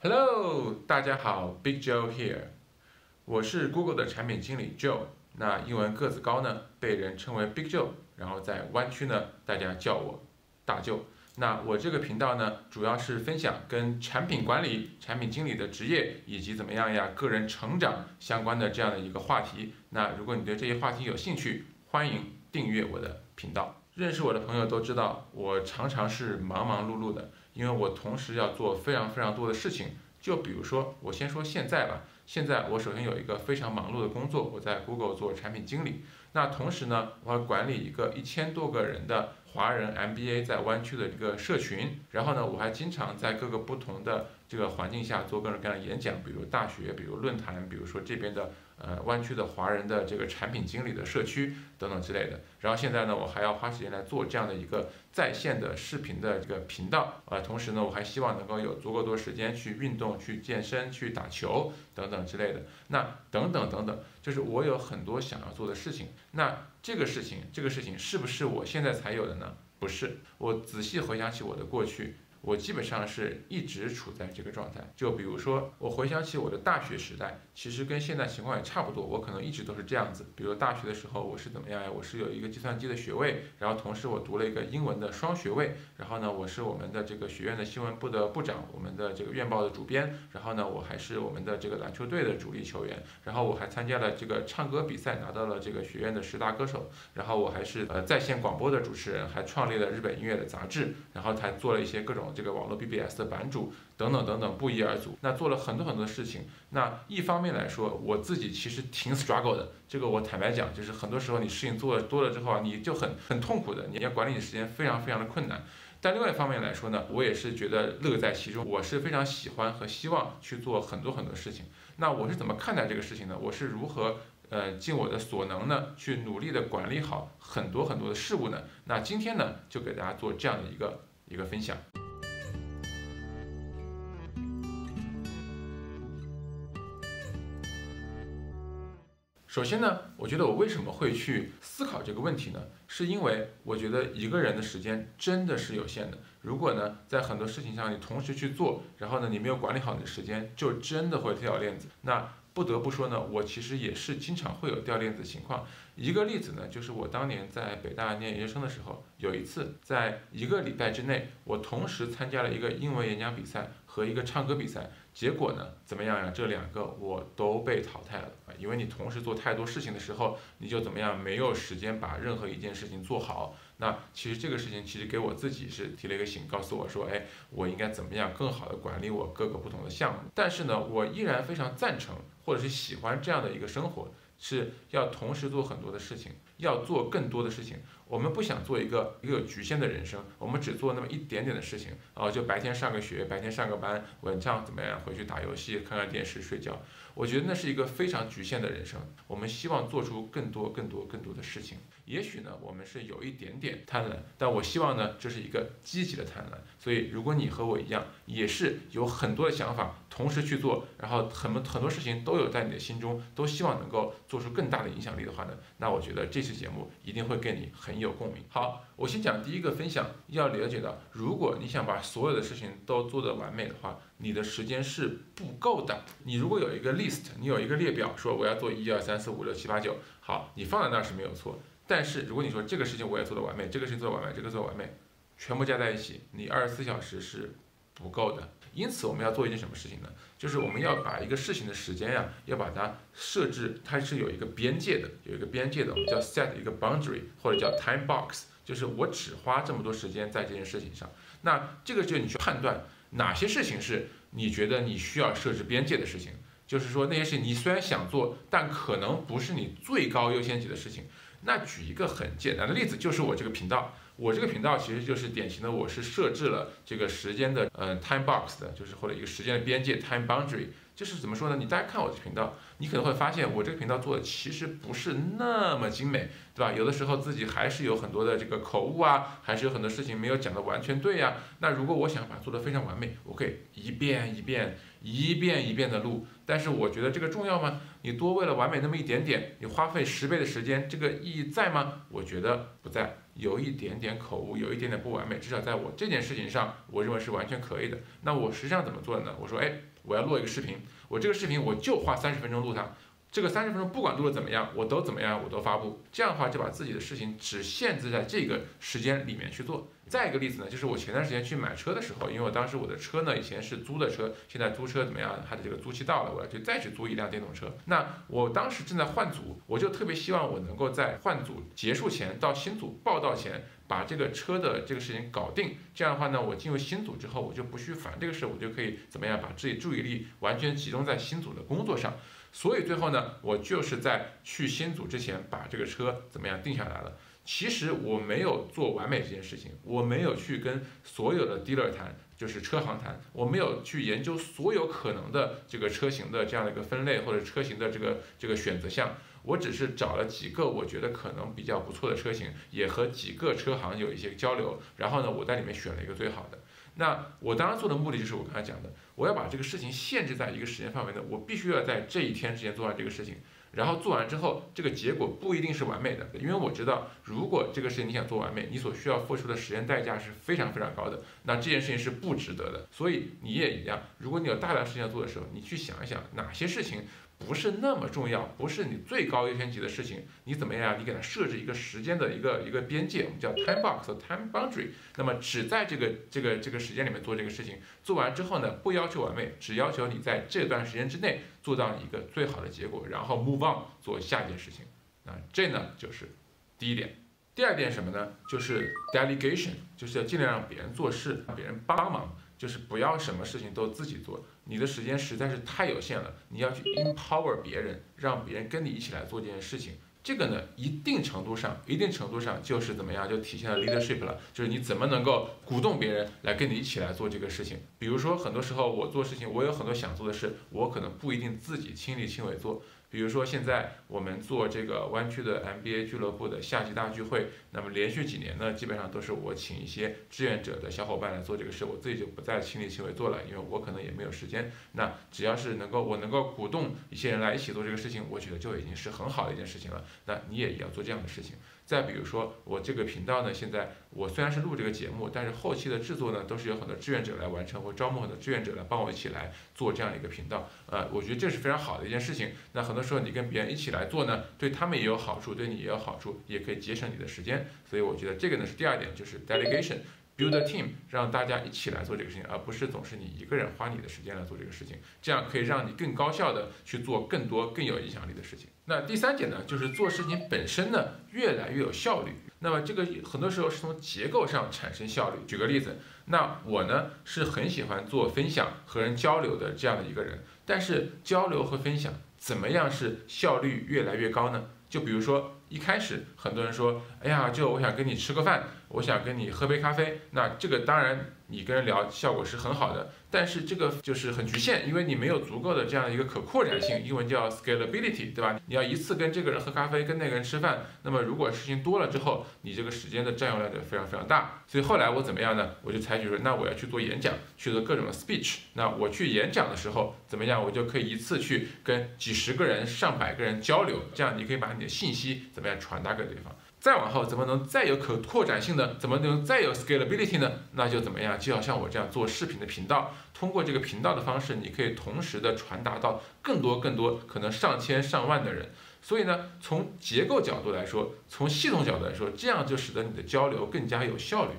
Hello，大家好，Big Joe here，我是 Google 的产品经理 Joe。那英文个子高呢，被人称为 Big Joe，然后在湾区呢，大家叫我大舅。那我这个频道呢，主要是分享跟产品管理、产品经理的职业以及怎么样呀，个人成长相关的这样的一个话题。那如果你对这些话题有兴趣，欢迎订阅我的频道。认识我的朋友都知道，我常常是忙忙碌碌的，因为我同时要做非常多的事情。就比如说，我先说现在吧。现在我首先有一个非常忙碌的工作，我在 Google 做产品经理。那同时呢，我要管理一个1000多个人的华人 MBA 在湾区的一个社群。然后呢，我还经常在各个不同的这个环境下做各种各样的演讲，比如大学，比如论坛，比如说这边的湾区的华人的这个产品经理的社区等等之类的。然后现在呢，我还要花时间来做这样的一个在线的视频的这个频道同时呢，我还希望能够有足够多时间去运动、去健身、去打球等等之类的。那等等，就是我有很多想要做的事情。那这个事情是不是我现在才有的呢？不是。我仔细回想起我的过去，我基本上是一直处在这个状态。就比如说，我回想起我的大学时代，其实跟现在情况也差不多，我可能一直都是这样子。比如大学的时候，我是怎么样呀？我是有一个计算机的学位，然后同时我读了一个英文的双学位，然后呢，我是我们的这个学院的新闻部的部长，我们的这个院报的主编，然后呢，我还是我们的这个篮球队的主力球员，然后我还参加了这个唱歌比赛，拿到了这个学院的10大歌手，然后我还是在线广播的主持人，还创立了日本音乐的杂志，然后还做了一些各种这个网络 BBS 的版主等等不一而足。那做了很多的事情。那一方面来说，我自己其实挺 struggle 的，这个我坦白讲，就是很多时候你事情做的多了之后啊，你就很痛苦的，你要管理你的时间非常的困难。但另外一方面来说呢，我也是觉得乐在其中，我是非常喜欢和希望去做很多事情。那我是怎么看待这个事情呢？我是如何尽我的所能呢，去努力的管理好很多的事物呢？那今天呢，就给大家做这样的一个分享。首先呢，我觉得我为什么会去思考这个问题呢？是因为我觉得一个人的时间真的是有限的。如果呢，在很多事情上你同时去做，然后呢，你没有管理好你的时间，就真的会掉链子。那不得不说呢，我其实也是经常会有掉链子的情况。一个例子呢，就是我当年在北大念研究生的时候，有一次在1个礼拜之内，我同时参加了一个英文演讲比赛和一个唱歌比赛。结果呢，怎么样呀？这2个我都被淘汰了因为你同时做太多事情的时候，你就怎么样，没有时间把任何一件事情做好。那其实这个事情其实给我自己是提了一个醒，告诉我说，我应该怎么样更好的管理我各个不同的项目。但是呢，我依然非常赞成或者是喜欢这样的一个生活，是要同时做很多的事情，要做更多的事情。我们不想做一个有局限的人生，我们只做那么一点点的事情就白天上个学，白天上个班，晚上怎么样回去打游戏、看看电视、睡觉。我觉得那是一个非常局限的人生。我们希望做出更多的事情。也许呢，我们是有一点点贪婪，但我希望呢，这是一个积极的贪婪。所以，如果你和我一样，也是有很多的想法同时去做，然后很多事情都有在你的心中，都希望能够做出更大的影响力的话呢，那我觉得这期节目一定会跟你很有共鸣。好，我先讲第一个分享。要了解到，如果你想把所有的事情都做得完美的话，你的时间是不够的。你如果有一个 list， 你有一个列表，说我要做1、2、3、4、5、6、7、8、9，好，你放在那儿是没有错。但是如果你说这个事情我也做得完美，这个事情做得完美，这个做得完美，全部加在一起，你24小时是不够的。因此我们要做一件什么事情呢？就是我们要把一个事情的时间要把它设置，它是有一个边界的，我们叫 set 一个 boundary， 或者叫 time box， 就是我只花这么多时间在这件事情上。那这个就是你去判断哪些事情是你觉得你需要设置边界的事情，就是说那些事情你虽然想做，但可能不是你最高优先级的事情。那举一个很简单的例子，就是我这个频道。我这个频道其实就是典型的，我是设置了这个时间的time box 的，就是或者一个时间的边界 time boundary。就是怎么说呢？你大家看我的频道，你可能会发现我这个频道做的其实不是那么精美，对吧？有的时候自己还是有很多的这个口误还是有很多事情没有讲得完全对那如果我想把它做得非常完美，我可以一遍一遍的录。但是我觉得这个重要吗？你多为了完美那么一点点，你花费10倍的时间，这个意义在吗？我觉得不在。有一点点口误，有一点点不完美，至少在我这件事情上，我认为是完全可以的。那我实际上怎么做的呢？我说，哎，我要录一个视频，我这个视频我就花30分钟录它。这个30分钟不管录的怎么样，我都怎么样，我都发布。这样的话就把自己的事情只限制在这个时间里面去做。再一个例子呢，就是我前段时间去买车的时候，因为我当时我的车呢以前是租的车，现在租车怎么样，它的这个租期到了，我要再去租一辆电动车。那我当时正在换组，我就特别希望我能够在换组结束前到新组报到前，把这个车的这个事情搞定。这样的话呢，我进入新组之后，我就不去烦这个事，我就可以怎么样把自己注意力完全集中在新组的工作上。所以最后呢，我就是在去新组之前把这个车怎么样定下来了。其实我没有做完美这件事情，我没有去跟所有的 dealer 谈，就是车行谈，我没有去研究所有可能的这个车型的这样的一个分类或者车型的这个选择项，我只是找了几个我觉得可能比较不错的车型，也和几个车行有一些交流，然后呢，我在里面选了一个最好的。那我当时做的目的就是我刚才讲的，我要把这个事情限制在一个时间范围内，我必须要在这一天之前做完这个事情。然后做完之后，这个结果不一定是完美的，因为我知道，如果这个事情你想做完美，你所需要付出的时间代价是非常非常高的，那这件事情是不值得的。所以你也一样，如果你有大量事情要做的时候，你去想一想哪些事情不是那么重要，不是你最高优先级的事情，你怎么样？你给它设置一个时间的一个边界，我们叫 time box 和 time boundary。那么只在这个时间里面做这个事情，做完之后呢，不要求完美，只要求你在这段时间之内做到一个最好的结果，然后 move on 做下一件事情。这呢就是第一点。第二点什么呢？就是 delegation， 就是要尽量让别人做事，让别人帮忙。就是不要什么事情都自己做，你的时间实在是太有限了，你要去 empower 别人，让别人跟你一起来做这件事情。这个呢，一定程度上就是怎么样，就体现了 leadership 了，就是你怎么能够鼓动别人来跟你一起来做这个事情。比如说，很多时候我做事情，我有很多想做的事，我可能不一定自己亲力亲为做。比如说现在我们做这个湾区的 MBA 俱乐部的夏季大聚会，那么连续几年呢，基本上都是我请一些志愿者的小伙伴来做这个事，我自己就不再亲力亲为做了，因为我可能也没有时间。那只要是我能够鼓动一些人来一起做这个事情，我觉得就已经是很好的一件事情了。那你也要做这样的事情。再比如说，我这个频道呢，现在我虽然是录这个节目，但是后期的制作呢，都是有很多志愿者来完成，或招募很多志愿者来帮我一起来做这样一个频道。我觉得这是非常好的一件事情。那很多时候你跟别人一起来做呢，对他们也有好处，对你也有好处，也可以节省你的时间。所以我觉得这个呢是第二点，就是 delegation。Build a team， 让大家一起来做这个事情，而不是总是你一个人花你的时间来做这个事情，这样可以让你更高效的去做更多更有影响力的事情。那第三点呢，就是做事情本身呢越来越有效率。那么这个很多时候是从结构上产生效率。举个例子，那我呢是很喜欢做分享和人交流的这样的一个人，但是交流和分享怎么样是效率越来越高呢？就比如说一开始很多人说，哎呀，就我想跟你吃个饭，我想跟你喝杯咖啡，那这个当然你跟人聊效果是很好的，但是这个就是很局限，因为你没有足够的这样的一个可扩展性，英文叫 scalability， 对吧？你要一次跟这个人喝咖啡，跟那个人吃饭，那么如果事情多了之后，你这个时间的占用量就非常非常大。所以后来我怎么样呢？我就采取说，那我要去做演讲，去做各种的 speech。那我去演讲的时候怎么样？我就可以一次去跟几十个人、上百个人交流，这样你可以把你的信息怎么样传达给对方。再往后怎么能再有可扩展性呢？怎么能再有 scalability 呢？那就怎么样？就要像我这样做视频的频道，通过这个频道的方式，你可以同时的传达到更多可能上千上万的人。所以呢，从结构角度来说，从系统角度来说，这样就使得你的交流更加有效率，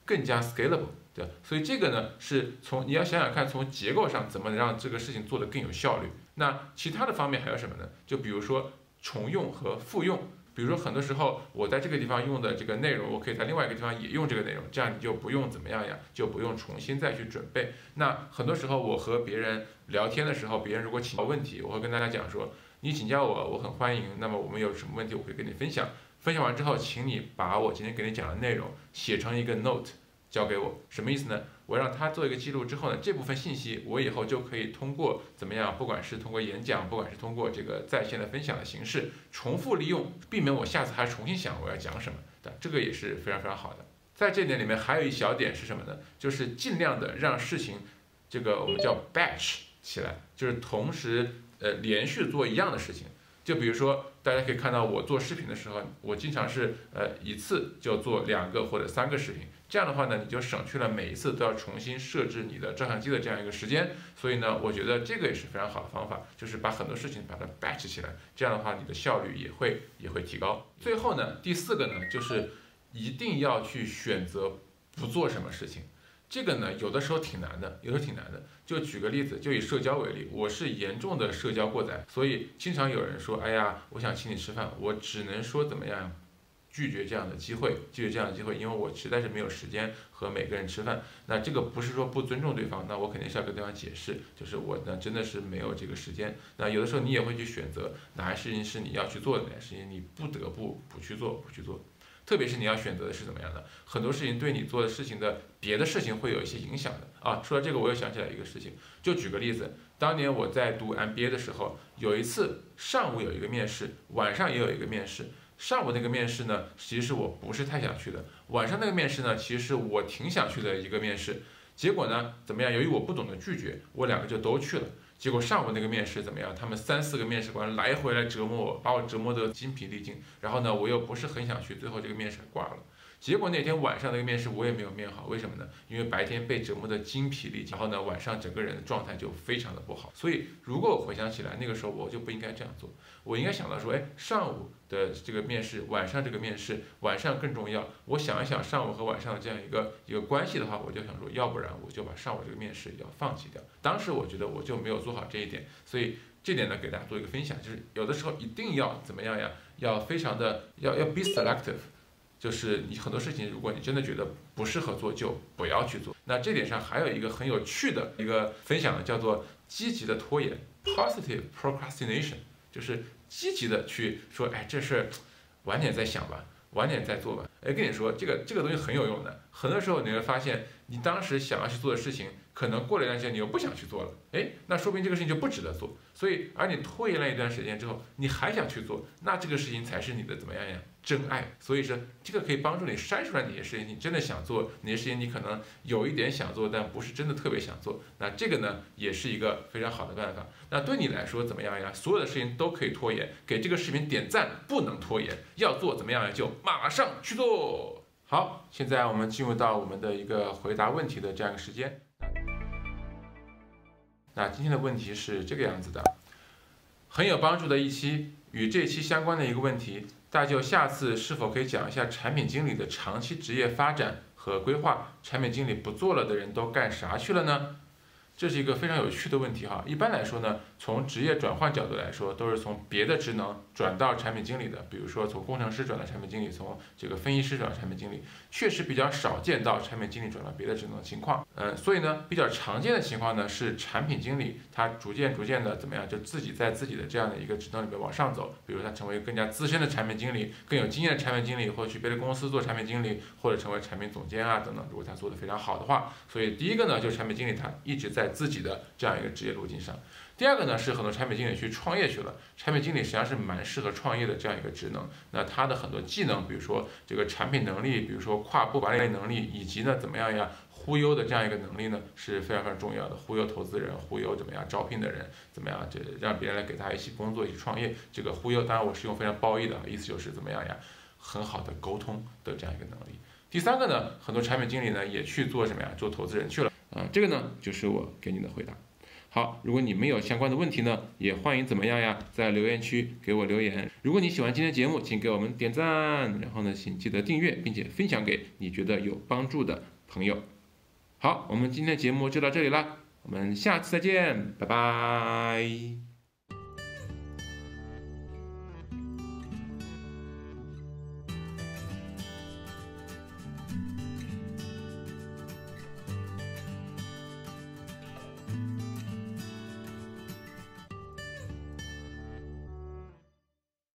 更加 scalable。对，所以这个呢是你要想想看，从结构上怎么让这个事情做得更有效率。那其他的方面还有什么呢？就比如说重用和复用。比如说很多时候我在这个地方用的这个内容，我可以在另外一个地方也用这个内容，这样你就不用怎么样呀，就不用重新再去准备。那很多时候我和别人聊天的时候，别人如果请教问题，我会跟大家讲说，你请教我，我很欢迎。那么我们有什么问题，我会跟你分享。分享完之后，请你把我今天给你讲的内容写成一个 note 交给我。什么意思呢？我让他做一个记录之后呢，这部分信息我以后就可以通过怎么样，不管是通过演讲，不管是通过这个在线的分享的形式，重复利用，避免我下次还重新想我要讲什么的，这个也是非常非常好的。在这点里面还有一小点是什么呢？就是尽量的让事情这个我们叫 batch 起来，就是同时连续做一样的事情。就比如说，大家可以看到我做视频的时候，我经常是一次就做2个或者3个视频，这样的话呢，你就省去了每一次都要重新设置你的照相机的这样一个时间。所以呢，我觉得这个也是非常好的方法，就是把很多事情把它 batch 起来，这样的话你的效率也会提高。最后呢，第4个呢，就是一定要去选择不做什么事情。这个呢，有的时候挺难的，有的时候挺难的。就举个例子，就以社交为例，我是严重的社交过载，所以经常有人说，哎呀，我想请你吃饭，我只能说怎么样拒绝这样的机会，拒绝这样的机会，因为我实在是没有时间和每个人吃饭。那这个不是说不尊重对方，那我肯定是要跟对方解释，就是我呢真的是没有这个时间。那有的时候你也会去选择哪些事情是你要去做的，哪些事情你不得不去做。特别是你要选择的是怎么样的，很多事情对你做的事情的别的事情会有一些影响的啊。说到这个，我又想起来一个事情，就举个例子，当年我在读 MBA 的时候，有一次上午有一个面试，晚上也有一个面试。上午那个面试呢，其实我不是太想去的，晚上那个面试呢，其实是我挺想去的一个面试。结果呢，怎么样？由于我不懂得拒绝，我2个就都去了。结果上午那个面试怎么样？他们3、4个面试官来回来折磨我，把我折磨得精疲力尽。然后呢，我又不是很想去，最后这个面试挂了。结果那天晚上那个面试我也没有面好，为什么呢？因为白天被折磨得精疲力尽，然后呢晚上整个人的状态就非常的不好。所以如果我回想起来，那个时候我就不应该这样做，我应该想到说，哎，上午的这个面试，晚上这个面试，晚上更重要。我想一想上午和晚上的这样一个关系的话，我就想说，要不然我就把上午这个面试要放弃掉。当时我觉得我就没有做好这一点，所以这点呢给大家做一个分享，就是有的时候一定要怎么样呀？要非常的要 be selective。就是你很多事情，如果你真的觉得不适合做，就不要去做。那这点上还有一个很有趣的一个分享呢，叫做积极的拖延 （positive procrastination），就是积极的去说，哎，这事晚点再想吧，晚点再做吧。哎，跟你说，这个东西很有用的。很多时候你会发现，你当时想要去做的事情，可能过了一段时间你又不想去做了，哎，那说明这个事情就不值得做。所以，而你拖延了一段时间之后，你还想去做，那这个事情才是你的怎么样呀？真爱。所以说，这个可以帮助你筛出来哪些事情你真的想做，哪些事情你可能有一点想做，但不是真的特别想做。那这个呢，也是一个非常好的办法。那对你来说怎么样呀？所有的事情都可以拖延，给这个视频点赞，不能拖延，要做怎么样呀？就马上去做。好，现在我们进入到我们的一个回答问题的这样一个时间。那今天的问题是这个样子的，很有帮助的一期，与这期相关的一个问题，大舅下次是否可以讲一下产品经理的长期职业发展和规划？产品经理不做了的人都干啥去了呢？这是一个非常有趣的问题哈。一般来说呢，从职业转换角度来说，都是从别的职能转到产品经理的，比如说从工程师转到产品经理，从这个分析师转到产品经理，确实比较少见到产品经理转到别的职能的情况。所以呢，比较常见的情况呢是产品经理他逐渐的怎么样，就自己在自己的这样的一个职能里面往上走，比如他成为更加资深的产品经理，更有经验的产品经理，或者去别的公司做产品经理，或者成为产品总监啊等等。如果他做得非常好的话，所以第一个呢，就是产品经理他一直在自己的这样一个职业路径上。第二个呢，是很多产品经理去创业去了。产品经理实际上是蛮适合创业的这样一个职能。那他的很多技能，比如说这个产品能力，比如说跨部管理能力，以及呢怎么样呀忽悠的这样一个能力呢，是非常重要的。忽悠投资人，忽悠怎么样招聘的人，怎么样这让别人来给他一起工作，一起创业。这个忽悠，当然我是用非常褒义的，意思就是怎么样呀，很好的沟通的这样一个能力。第三个呢，很多产品经理呢也去做什么呀，做投资人去了。这个呢就是我给你的回答。好，如果你们有相关的问题呢，也欢迎怎么样呀，在留言区给我留言。如果你喜欢今天的节目，请给我们点赞，然后呢，请记得订阅，并且分享给你觉得有帮助的朋友。好，我们今天的节目就到这里了，我们下次再见，拜拜。